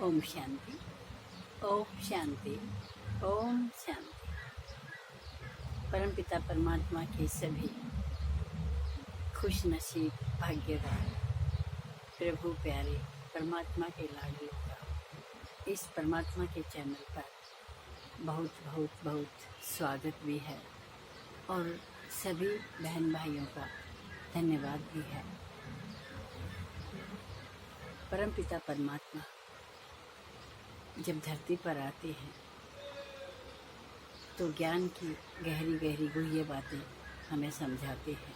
ओम शांति, ओम शांति, ओम शांति। परमपिता परमात्मा के सभी खुश नसीब भाग्यवान प्रभु प्यारे परमात्मा के लाडलों का इस परमात्मा के चैनल पर बहुत बहुत बहुत स्वागत भी है और सभी बहन भाइयों का धन्यवाद भी है। परमपिता परमात्मा जब धरती पर आते हैं तो ज्ञान की गहरी गहरी गुह्य बातें हमें समझाते हैं।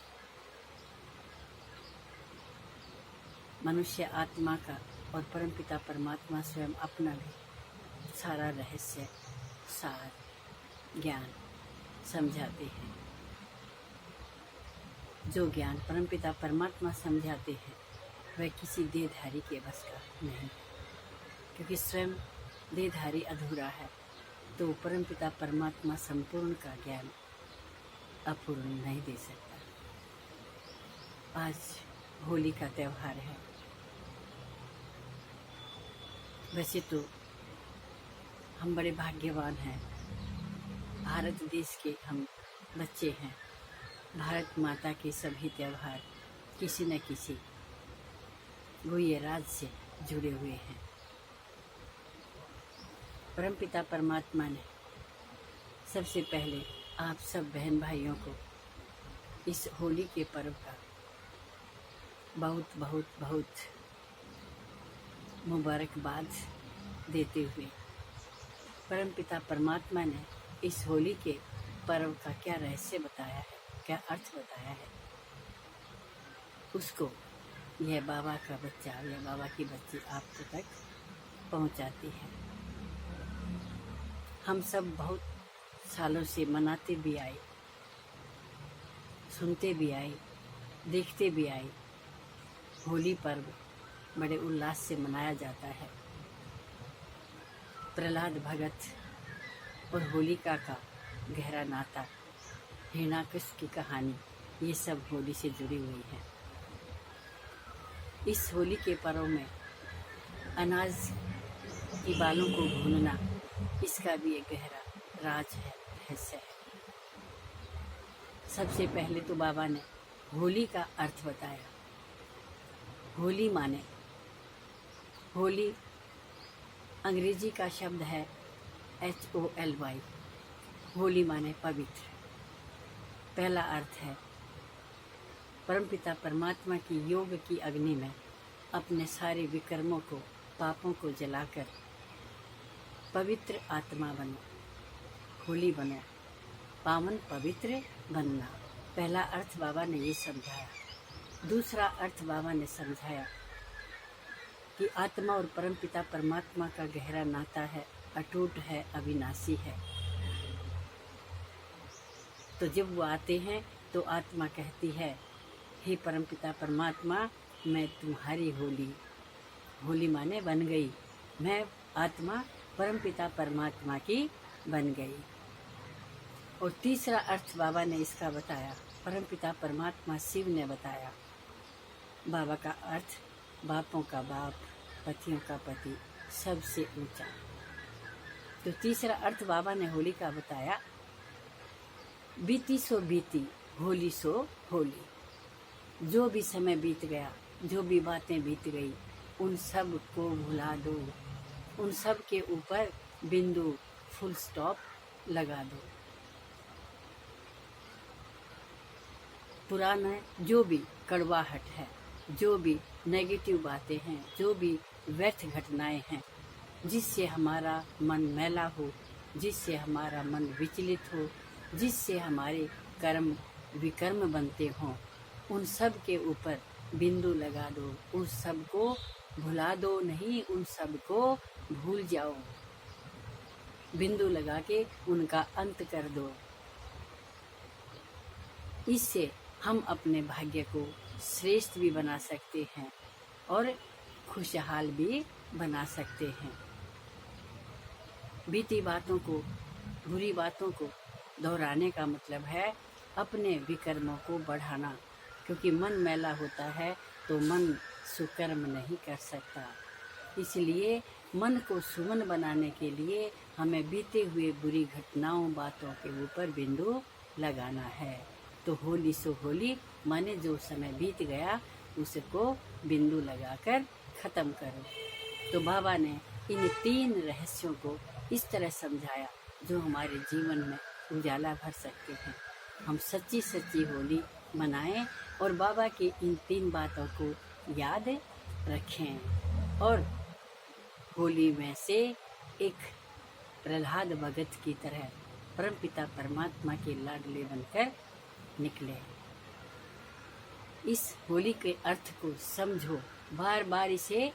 मनुष्य आत्मा का और परमपिता परमात्मा स्वयं अपना भी सारा रहस्य सार ज्ञान समझाते हैं। जो ज्ञान परमपिता परमात्मा समझाते हैं वह किसी देहधारी के बस का नहीं, क्योंकि स्वयं देहधारी अधूरा है तो परमपिता परमात्मा संपूर्ण का ज्ञान अपूर्ण नहीं दे सकता। आज होली का त्यौहार है। वैसे तो हम बड़े भाग्यवान हैं, भारत देश के हम बच्चे हैं। भारत माता के सभी त्यौहार किसी न किसी गुह्य राज से जुड़े हुए हैं। परमपिता परमात्मा ने सबसे पहले आप सब बहन भाइयों को इस होली के पर्व का बहुत बहुत बहुत मुबारकबाद देते हुए परमपिता परमात्मा ने इस होली के पर्व का क्या रहस्य बताया है, क्या अर्थ बताया है, उसको यह बाबा का बच्चा या बाबा की बच्ची आप तक पहुंचाती है। हम सब बहुत सालों से मनाते भी आए, सुनते भी आए, देखते भी आए। होली पर्व बड़े उल्लास से मनाया जाता है। प्रहलाद भगत और होलिका का गहरा नाता, हिरण्याकश्यप की कहानी, ये सब होली से जुड़ी हुई है। इस होली के पर्व में अनाज की बालों को भूनना, इसका भी एक गहरा राज है, रहस्य है। सबसे पहले तो बाबा ने होली का अर्थ बताया। होली माने, होली अंग्रेजी का शब्द है HOLY। होली माने पवित्र। पहला अर्थ है परमपिता परमात्मा की योग की अग्नि में अपने सारे विकर्मों को, पापों को जलाकर पवित्र आत्मा बनो, होली बनो, पावन पवित्र बनना। पहला अर्थ बाबा ने ये समझाया। दूसरा अर्थ बाबा ने समझाया कि आत्मा और परमपिता परमात्मा का गहरा नाता है, अटूट है, अविनाशी है। तो जब वो आते हैं तो आत्मा कहती है, हे परमपिता परमात्मा, मैं तुम्हारी होली, होली माने बन गई, मैं आत्मा परमपिता परमात्मा की बन गई। और तीसरा अर्थ बाबा ने इसका बताया, परमपिता परमात्मा शिव ने बताया। बाबा का अर्थ बापों का बाप, पतियों का पति, सबसे ऊंचा। तो तीसरा अर्थ बाबा ने होली का बताया, बीती सो बीती, होली सो होली। जो भी समय बीत गया, जो भी बातें बीत गई, उन सब को भुला दो, उन सब के ऊपर बिंदु, फुल स्टॉप लगा दो। पुराना जो भी कड़वाहट है, जो भी नेगेटिव बातें हैं, जो भी व्यर्थ घटनाएं हैं, जिससे हमारा मन मैला हो, जिससे हमारा मन विचलित हो, जिससे हमारे कर्म विकर्म बनते हों, उन सब के ऊपर बिंदु लगा दो। उन सब को भुला दो नहीं, उन सब को भूल जाओ। बिंदु लगा के उनका अंत कर दो। इससे हम अपने भाग्य को श्रेष्ठ भी बना सकते हैं और खुशहाल भी बना सकते हैं। बीती बातों को, बुरी बातों को दोहराने का मतलब है अपने विकर्मों को बढ़ाना, क्योंकि मन मैला होता है तो मन सुकर्म नहीं कर सकता। इसलिए मन को सुमन बनाने के लिए हमें बीते हुए बुरी घटनाओं बातों के ऊपर बिंदु लगाना है। तो होली सो होली माने जो समय बीत गया उसको बिंदु लगाकर खत्म करो। तो बाबा ने इन 3 रहस्यों को इस तरह समझाया जो हमारे जीवन में उजाला भर सकते हैं। हम सच्ची सच्ची होली मनाएं और बाबा की इन 3 बातों को याद रखें और होली में से एक प्रहलाद भगत की तरह परमपिता परमात्मा के लाडले बनकर निकले। इस होली के अर्थ को समझो, बार बार इसे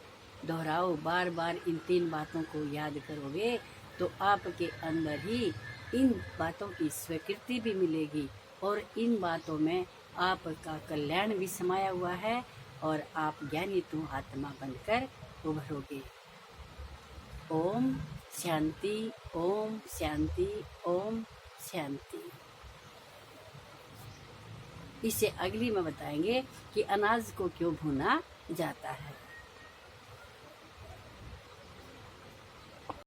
दोहराओ, बार बार इन 3 बातों को याद करोगे तो आपके अंदर ही इन बातों की स्वीकृति भी मिलेगी और इन बातों में आपका कल्याण भी समाया हुआ है और आप ज्ञानी तू आत्मा बनकर उभरोगे। ओम शांति, ओम शांति, ओम शांति। इसे अगली में बताएंगे कि अनाज को क्यों भुना जाता है।